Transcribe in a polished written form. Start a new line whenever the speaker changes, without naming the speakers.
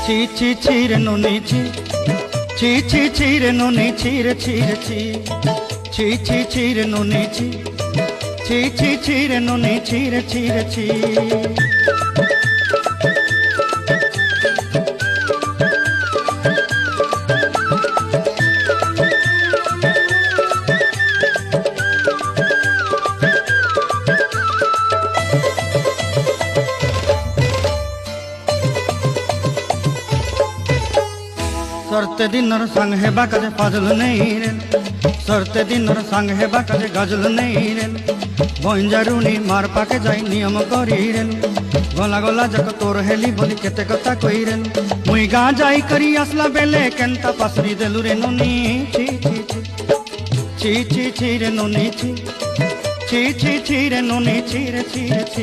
ছি ছি ছি রে নুনি ছি, ছি ছি ছি রে নুনি ছি রে ছি রে ছি, ছি ছি ছি রে নুনি ছি, ছি ছি ছি রে নুনি ছি রে ছি রে ছি। सरते दिनर संग है बाकाजे फाजल नहीं रेन, सरते दिनर संग है बाकाजे गजल नहीं रेन, बंजारुनी मार पाके जाई नियम करी रेन, गला गला जक तोर हेली बोली केते कथा कई रेन, मुई गा जाई करी असला बेले केंता पासरी देलु रे नुनी ची ची ची, ची ची ची रे नुनी ची, ची ची ची रे नुनी ची रे ची रे ची।